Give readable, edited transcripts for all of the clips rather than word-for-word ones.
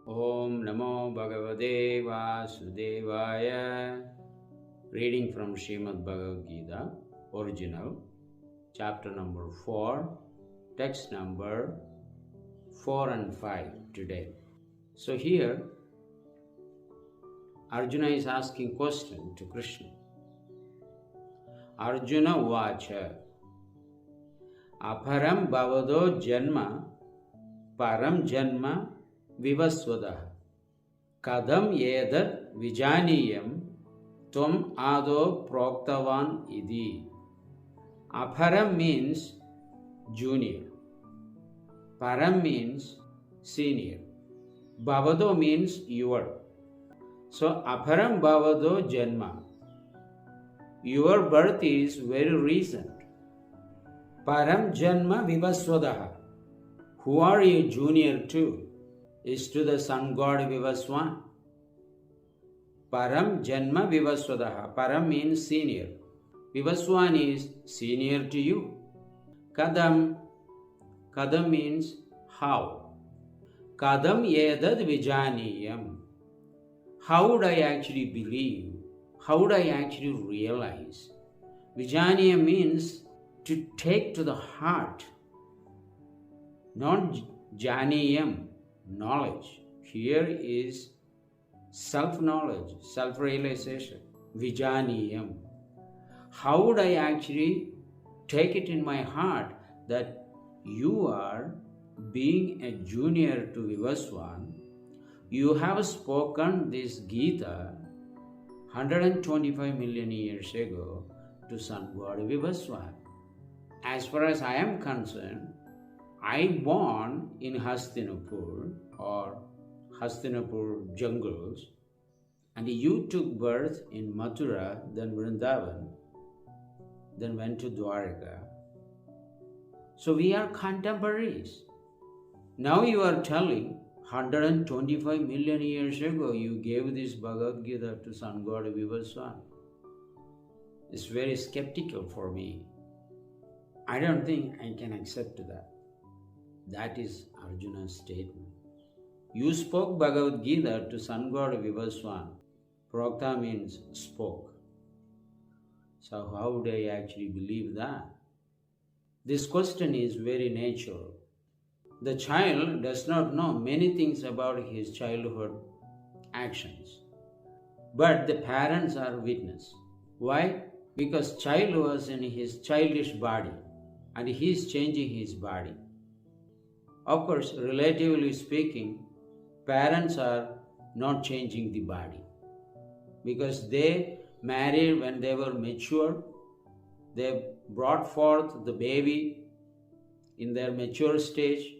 Om Namo Bhagavate Vasudevaya. Reading from Srimad Bhagavad Gita, original, chapter number 4, text number 4 and 5 today. So here, Arjuna is asking question to Krishna. Arjuna Vacha Aparam Bhavado Janma Param Janma Vivaswada Kadam Yedat Vijaniyam Tvam Ado Proktavan Idi. Aparam means junior. Param means senior. Bhavado means your. So Aparam Bhavado Janma. Your birth is very recent. Param Janma Vivaswadaha. Who are you junior to? Is to the sun god Vivaswan. Param Janma Vivaswadaha. Param means senior. Vivaswan is senior to you. Kadam. Kadam means how. Kadam Yedad Vijaniyam. How would I actually believe? How would I actually realize? Vijaniyam means to take to the heart. Not Janiyam, knowledge. Here is self-knowledge, self-realization. Vijaniyam. How would I actually take it in my heart that you are being a junior to Vivaswan? You have spoken this Gita 125 million years ago to sun god Vivaswan. As far as I am concerned, I born in Hastinapur or Hastinapur jungles, and you took birth in Mathura, then Vrindavan, then went to Dwarika. So we are contemporaries. Now you are telling 125 million years ago you gave this Bhagavad Gita to sun god Vivaswan. It's very skeptical for me. I don't think I can accept that. That is Arjuna's statement. You spoke Bhagavad Gita to sun god Vivaswan. Prokta means spoke. So how would I actually believe that? This question is very natural. The child does not know many things about his childhood actions. But the parents are witness. Why? Because child was in his childish body and he is changing his body. Of course, relatively speaking, parents are not changing the body because they married when they were mature. They brought forth the baby in their mature stage.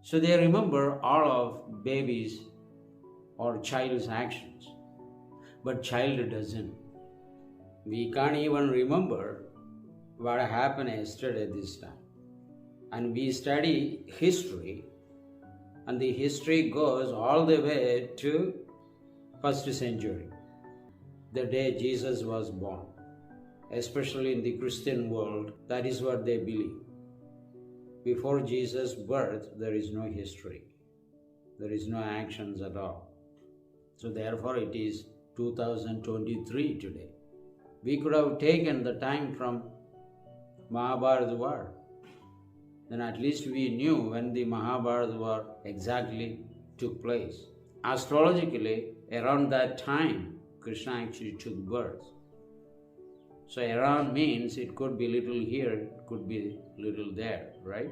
So they remember all of baby's or child's actions. But child doesn't. We can't even remember what happened yesterday this time. And we study history, and the history goes all the way to 1st century, the day Jesus was born. Especially in the Christian world, that is what they believe. Before Jesus' birth, there is no history. There is no actions at all. So therefore it is 2023 today. We could have taken the time from Mahabharata war. Then at least we knew when the Mahabharata war exactly took place. Astrologically, around that time, Krishna actually took birth. So around means it could be little here, it could be little there, right?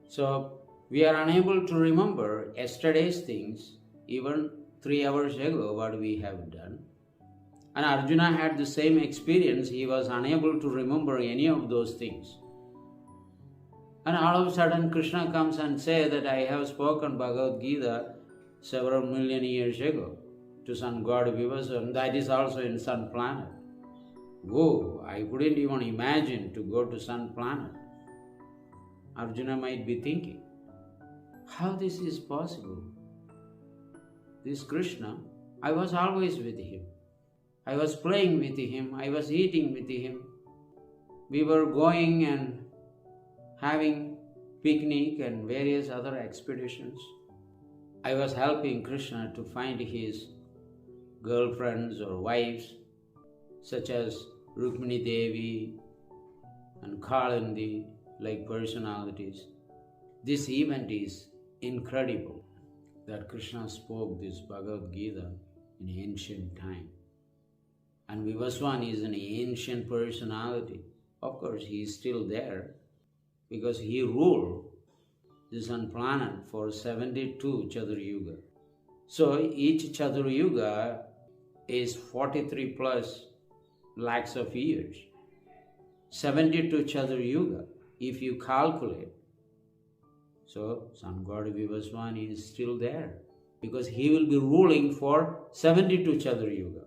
So we are unable to remember yesterday's things, even 3 hours ago what we have done. And Arjuna had the same experience. He was unable to remember any of those things. And all of a sudden Krishna comes and says that I have spoken Bhagavad Gita several million years ago to sun god Vivaswan. That is also in sun planet. Whoa, I couldn't even imagine to go to sun planet. Arjuna might be thinking, how this is possible? This Krishna, I was always with him. I was playing with him. I was eating with him. We were going and having picnic and various other expeditions. I was helping Krishna to find his girlfriends or wives, such as Rukmini Devi and Kalindi, like personalities. This event is incredible that Krishna spoke this Bhagavad Gita in ancient time. And Vivaswan is an ancient personality. Of course, he is still there because he ruled the sun planet for 72 Chaturyuga. So each Chaturyuga is 43 plus lakhs of years. 72 Chaturyuga, if you calculate. So Sun God Vivaswan is still there because he will be ruling for 72 Chaturyuga.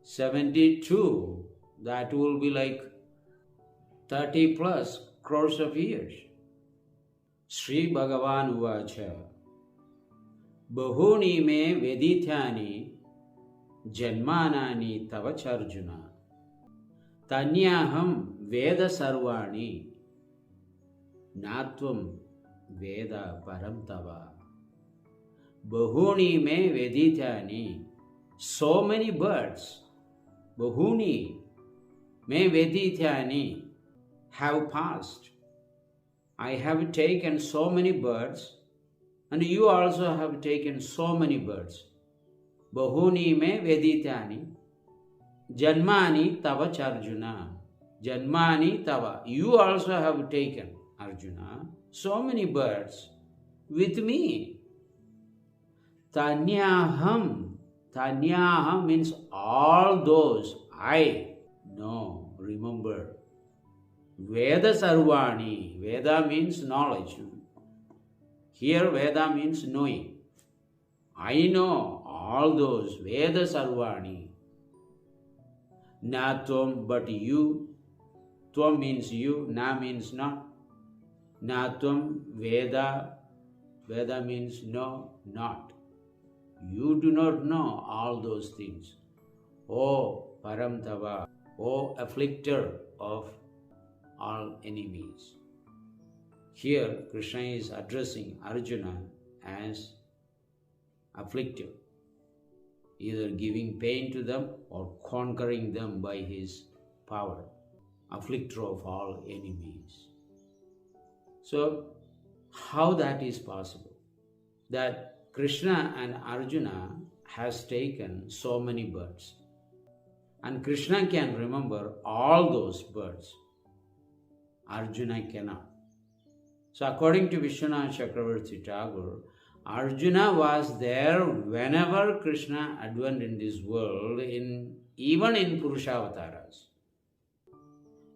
72, that will be like 30 plus crores of years. Sri Bhagavan Uvacha Bahuni me vedithani janmanani tavacharjuna tanyaham veda sarvani natvam veda param tava. Bahuni me vedithani, so many birds, Bahuni me vedithani, have passed. I have taken so many birds, and you also have taken so many birds. Bahuni me vedithani, janmani tava charjuna. Janmani tava, you also have taken, Arjuna, so many birds with me. Tanyaham. Tanyaham means all those I know, remember. Veda sarvani. Veda means knowledge. Here Veda means knowing. I know all those. Veda sarvani. Na tvam, but you. Tvam means you. Na means not. Na tvam Veda. Veda means no, not. You do not know all those things. O param tava. O afflictor of all enemies. Here Krishna is addressing Arjuna as afflictor, either giving pain to them or conquering them by his power, afflictor of all enemies. So how that is possible? That Krishna and Arjuna has taken so many birds, and Krishna can remember all those birds. Arjuna cannot. So according to Vishwanath Chakravarti Tagore, Arjuna was there whenever Krishna advent in this world, even in Purushavasaras,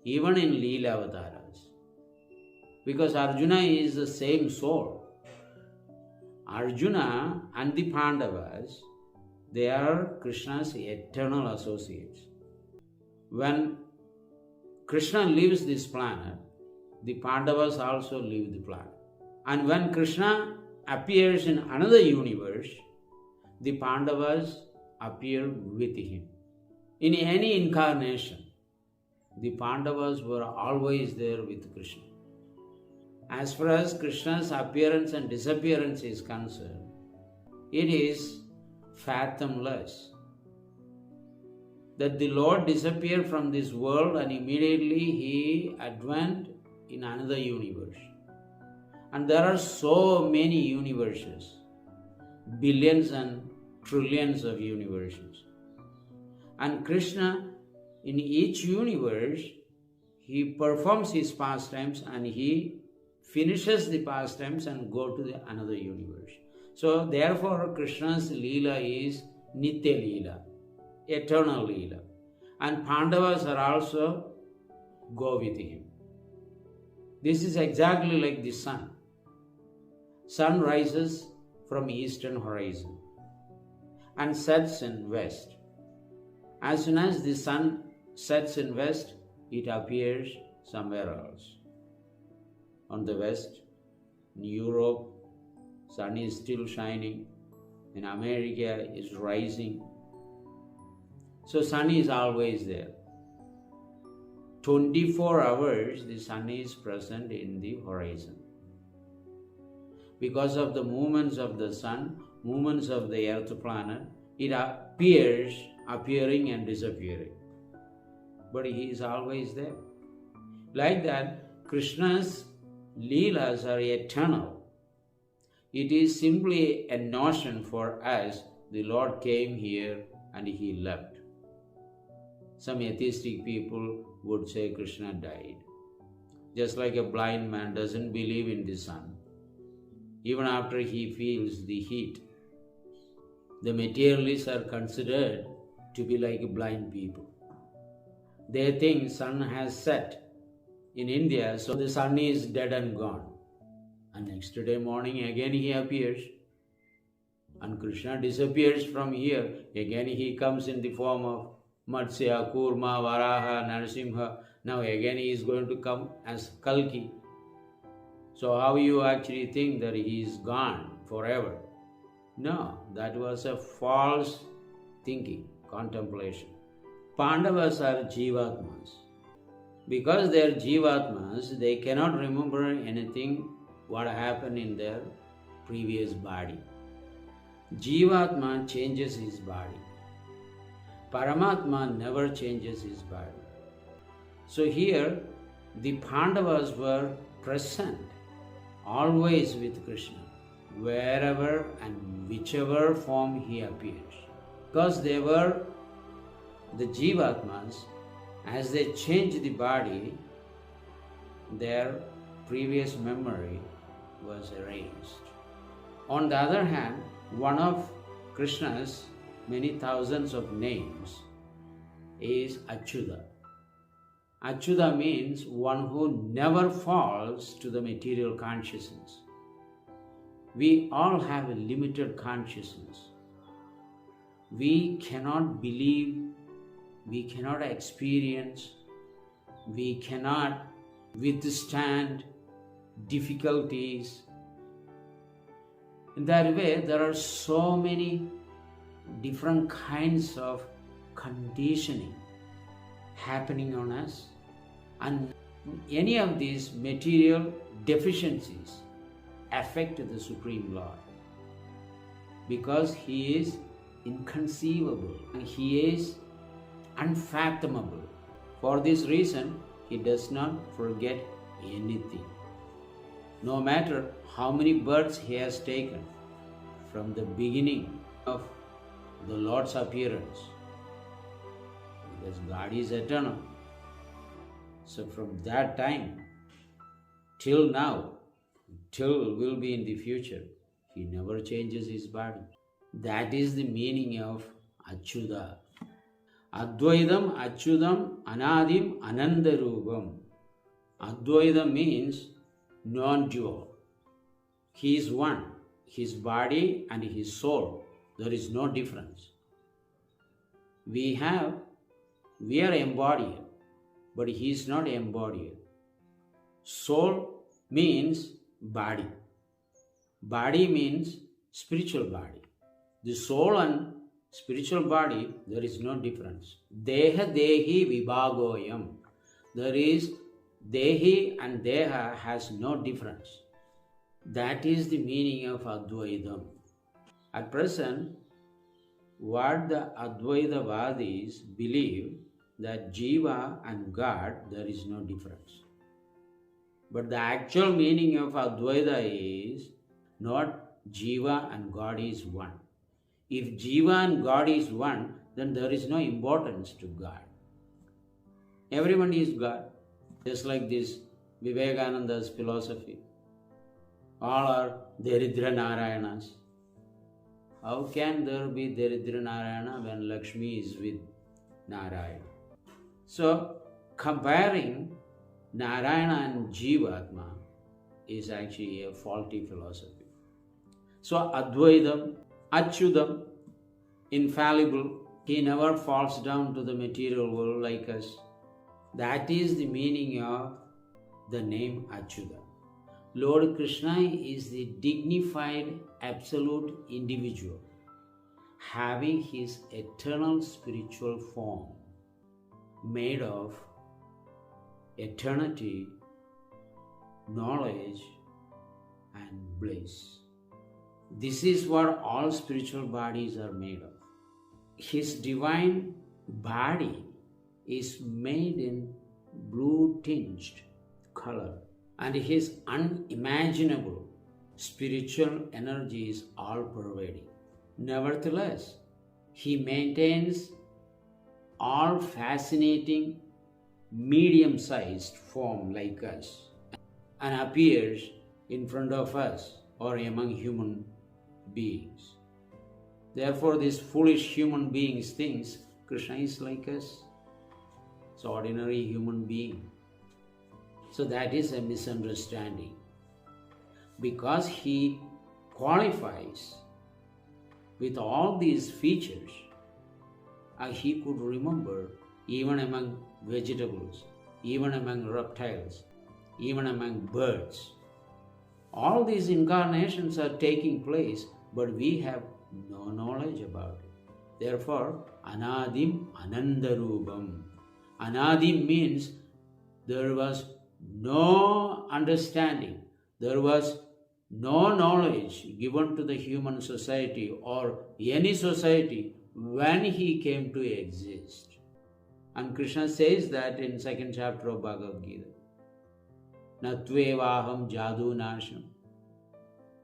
even in Leela Avataras. Because Arjuna is the same soul. Arjuna and the Pandavas, they are Krishna's eternal associates. When Krishna leaves this planet, the Pandavas also leave the planet. And when Krishna appears in another universe, the Pandavas appear with him. In any incarnation, the Pandavas were always there with Krishna. As far as Krishna's appearance and disappearance is concerned, it is fathomless. That the Lord disappeared from this world and immediately he advent in another universe. And there are so many universes, billions and trillions of universes. And Krishna, in each universe, he performs his pastimes and he finishes the pastimes and go to another universe. So therefore Krishna's Leela is Nitya Leela, eternal Leela. And Pandavas are also go with him. This is exactly like the sun. Sun rises from eastern horizon and sets in west. As soon as the sun sets in west, it appears somewhere else. On the west, in Europe, sun is still shining. In America, it's rising. So sun is always there. 24 hours, the sun is present in the horizon. Because of the movements of the sun, movements of the earth planet, it appears, appearing and disappearing. But he is always there. Like that, Krishna's Leelas are eternal. It is simply a notion for us. The Lord came here and he left. Some atheistic people would say Krishna died. Just like a blind man doesn't believe in the sun, even after he feels the heat. The materialists are considered to be like blind people. They think sun has set in India, so the sun is dead and gone. And next day morning again he appears. And Krishna disappears from here. Again he comes in the form of Matsya, Kurma, Varaha, Narasimha. Now again he is going to come as Kalki. So how you actually think that he is gone forever? No, that was a false thinking, contemplation. Pandavas are Jivatmas. Because they are Jivatmas, they cannot remember anything what happened in their previous body. Jivatma changes his body. Paramatma never changes his body. So here, the Pandavas were present, always with Krishna, wherever and whichever form he appears. Because they were the Jivatmas, as they change the body, their previous memory was erased. On the other hand, one of Krishna's many thousands of names is Achyuta. Achyuta means one who never falls to the material consciousness. We all have a limited consciousness. We cannot believe, we cannot experience, we cannot withstand difficulties. In that way, there are so many different kinds of conditioning happening on us, and any of these material deficiencies affect the Supreme Lord, because he is inconceivable and he is unfathomable. For this reason, he does not forget anything. No matter how many births he has taken from the beginning of the Lord's appearance, because God is eternal. So from that time till now, till will be in the future, he never changes his body. That is the meaning of Achyuta. Advaidam, Achyutam, Anadim, Anandarupam. Advaita means non-dual. He is one. His body and his soul, there is no difference. We are embodied, but he is not embodied. Soul means body. Body means spiritual body. The soul and spiritual body, there is no difference. Deha dehi vibhagoyam. There is dehi and deha has no difference. That is the meaning of Advaitam. At present, what the Advaitavadis believe that Jiva and God, there is no difference. But the actual meaning of Advaita is not Jiva and God is one. If Jiva and God is one, then there is no importance to God. Everyone is God. Just like this Vivekananda's philosophy. All are Daridra Narayanas. How can there be Daridra Narayana when Lakshmi is with Narayana? So, comparing Narayana and Jivatma is actually a faulty philosophy. So, Advaitam, Achyutam, infallible, he never falls down to the material world like us. That is the meaning of the name Achyuta. Lord Krishna is the dignified absolute individual, having his eternal spiritual form made of eternity, knowledge and bliss. This is what all spiritual bodies are made of. His divine body is made in blue tinged color, and his unimaginable spiritual energy is all pervading. Nevertheless, he maintains all fascinating medium-sized form like us and appears in front of us or among human beings. Therefore, these foolish human beings thinks Krishna is like us. It's ordinary human being. So that is a misunderstanding. Because he qualifies with all these features, he could remember even among vegetables, even among reptiles, even among birds. All these incarnations are taking place, but we have no knowledge about it. Therefore, Anadim Anandarubam. Anadim means there was no understanding, there was no knowledge given to the human society or any society when he came to exist. And Krishna says that in 2nd chapter of Bhagavad Gita. Natvevaham jadu nasham.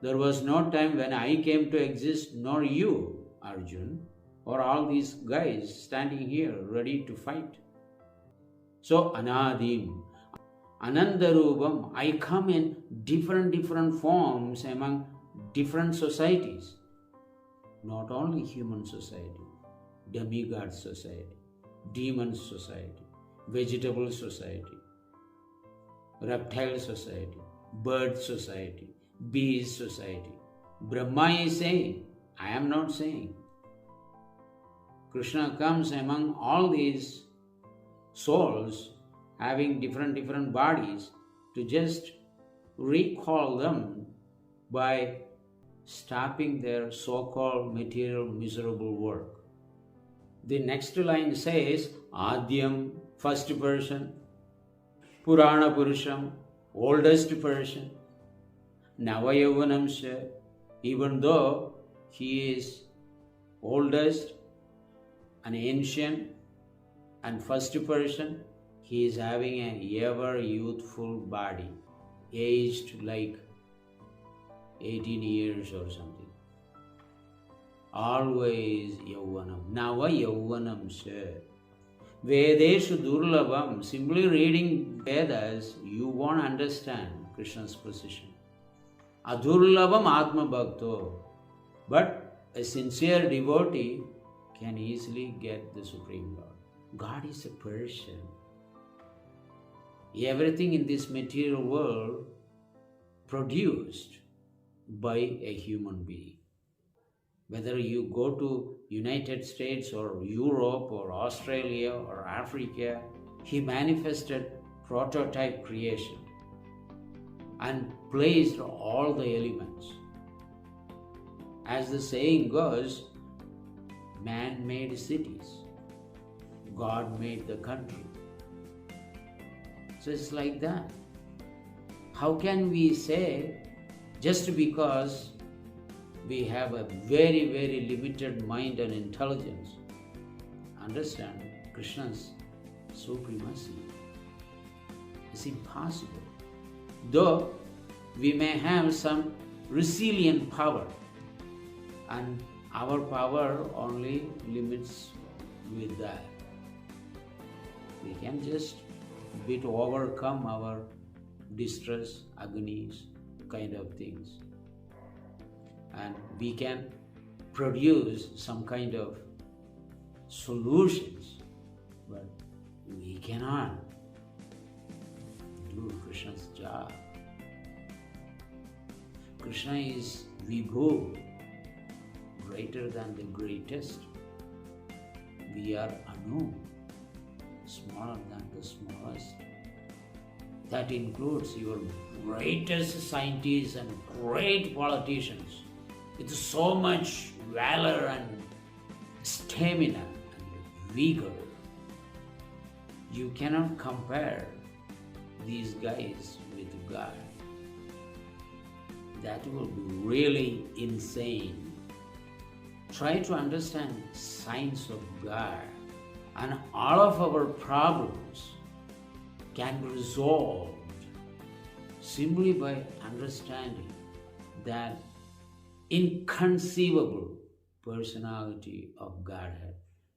There was no time when I came to exist, nor you, Arjun, or all these guys standing here ready to fight. So Anadim, Anandarubam, I come in different forms among different societies. Not only human society, demigod society, demon society, vegetable society, reptile society, bird society, bees society. Brahma is saying, I am not saying. Krishna comes among all these souls having different bodies to just recall them by stopping their so-called material miserable work. The next line says, Adyam, first person, Purana Purusham, oldest person, Navayauvanamsya, even though he is oldest and ancient and first person, he is having an ever youthful body, aged like 18 years or something. Always Yauvanam. Nava Yauvanam Sir. Vedeshu Durlabam. Simply reading Vedas, you won't understand Krishna's position. Adurlabam Atma Bhakto. But a sincere devotee can easily get the Supreme Lord. God is a person. Everything in this material world produced by a human being. Whether you go to United States or Europe or Australia or Africa, he manifested prototype creation and placed all the elements. As the saying goes, man made cities, God made the country. So it's like that. How can we say just because we have a very limited mind and intelligence, understand Krishna's supremacy? It's impossible. Though we may have some resilient power, and our power only limits with that. We can just bit overcome our distress, agonies, kind of things. And we can produce some kind of solutions, but we cannot do Krishna's job. Krishna is Vibhu, greater than the greatest. We are Anu, smaller than the smallest. That includes your greatest scientists and great politicians with so much valor and stamina and vigor. You cannot compare these guys with God. that will be really insane. Try to understand science of God, and all of our problems can be resolved simply by understanding that inconceivable personality of Godhead.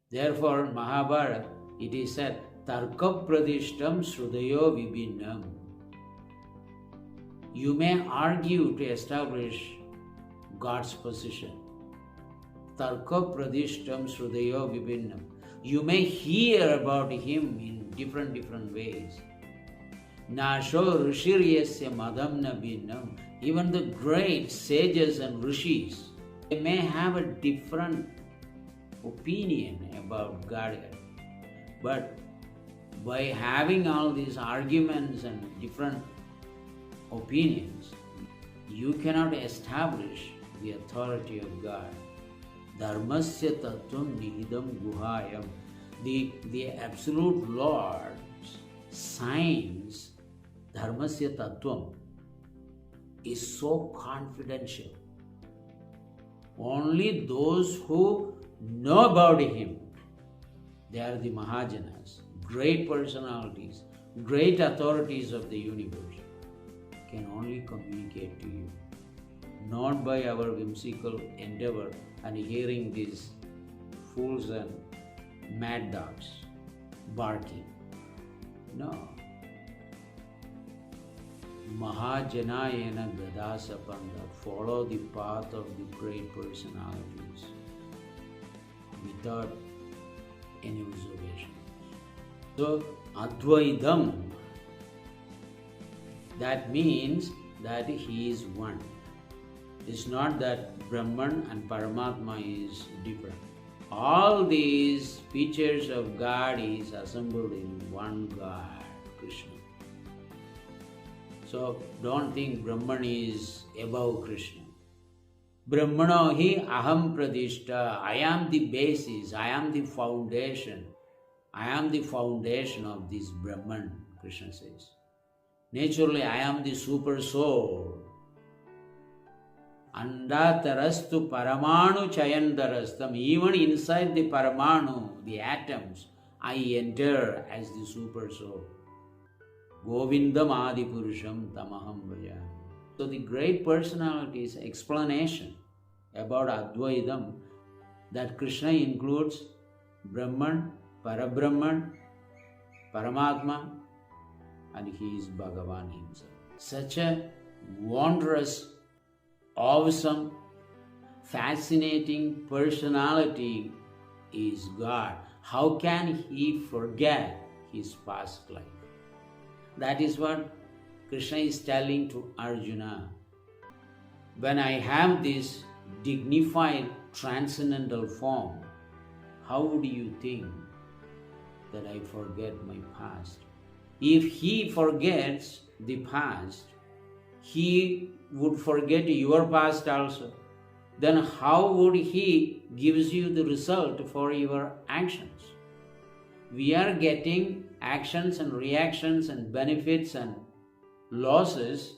Therefore, in Mahabharata, it is said, Tarka pradishtam srudayo vibhinnam. You may argue to establish God's position. Tarka pradishtam srudayo vibhinnam. You may hear about Him in different ways. Nasho rishiryasya madam na bhinnam. Even the great sages and rishis, they may have a different opinion about Godhead. But by having all these arguments and different opinions, you cannot establish the authority of God. Dharmasya tattvam nihidam guhayam. The absolute Lord's science, dharmasya tattvam, is so confidential. Only those who know about Him, they are the Mahajanas, great personalities, great authorities of the universe, can only communicate to you. Not by our whimsical endeavor and hearing these fools and mad dogs barking. No. Mahajanayena gadasapanda. Follow the path of the great personalities without any reservation. So, Advaidam, that means that He is one. It's not that Brahman and Paramatma is different. All these features of God is assembled in one God, Krishna. So don't think Brahman is above Krishna. Brahmano hi aham pradishta. I am the basis, I am the foundation. I am the foundation of this Brahman, Krishna says. Naturally, I am the super soul. Andatarastu paramanu chayandarastam. Even inside the paramanu, the atoms, I enter as the super soul. Govindam Adipurusham Tamaham Bhajami. So the great personality's explanation about Advaidam, that Krishna includes Brahman, Parabrahman, Paramatma, and He is Bhagavan Himself. Such a wondrous, awesome, fascinating personality is God. How can He forget His past life? That is what Krishna is telling to Arjuna. When I have this dignified transcendental form, how would you think that I forget my past? If He forgets the past, He would forget your past also. Then how would He gives you the result for your actions? We are getting actions and reactions and benefits and losses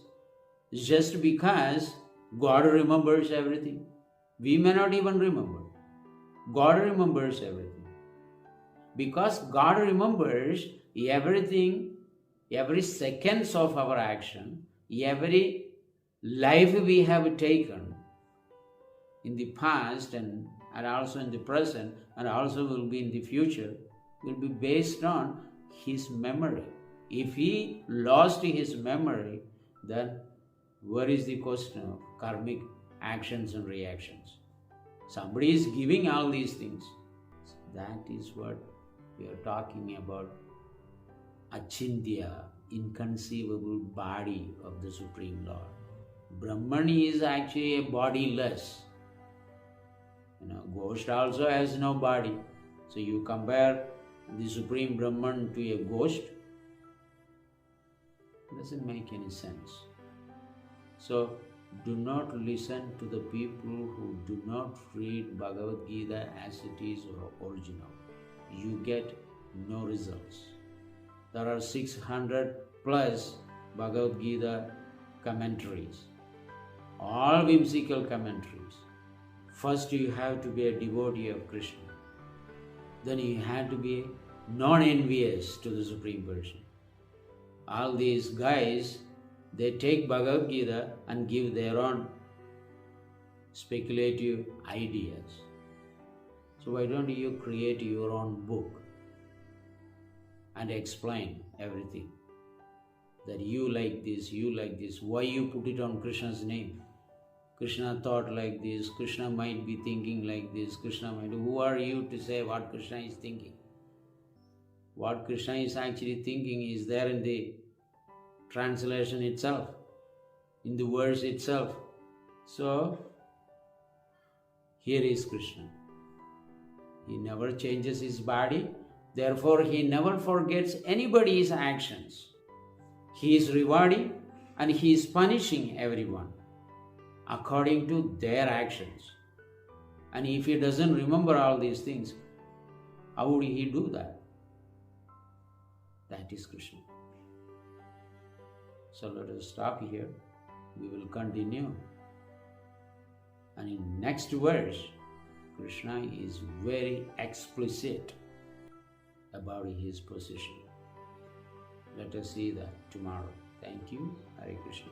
just because God remembers everything. We may not even remember. God remembers everything. Because God remembers everything, every seconds of our action, every life we have taken in the past and also in the present and also will be in the future, will be based on His memory. If He lost His memory, then where is the question of karmic actions and reactions? Somebody is giving all these things. That is what we are talking about. Achintya, inconceivable body of the Supreme Lord. Brahman is actually a bodiless. Ghost also has no body. So you compare the Supreme Brahman to a ghost, it doesn't make any sense. So do not listen to the people who do not read Bhagavad Gita as it is or original. You get no results. There are 600 plus Bhagavad Gita commentaries. all whimsical commentaries. First you have to be a devotee of Krishna. Then you have to be non-envious to the Supreme Person. All these guys, they take Bhagavad Gita and give their own speculative ideas. So why don't you create your own book and explain everything? That you like this, why you put it on Krishna's name? Krishna thought like this, Krishna might be thinking like this, who are you to say what Krishna is thinking? What Krishna is actually thinking is there in the translation itself, in the verse itself. So, here is Krishna. He never changes his body, therefore he never forgets anybody's actions. He is rewarding and he is punishing everyone according to their actions. And if he doesn't remember all these things, how would he do that? That is Krishna. So let us stop here. We will continue. And in next verse, Krishna is very explicit about his position. Let us see that tomorrow. Thank you. Hare Krishna.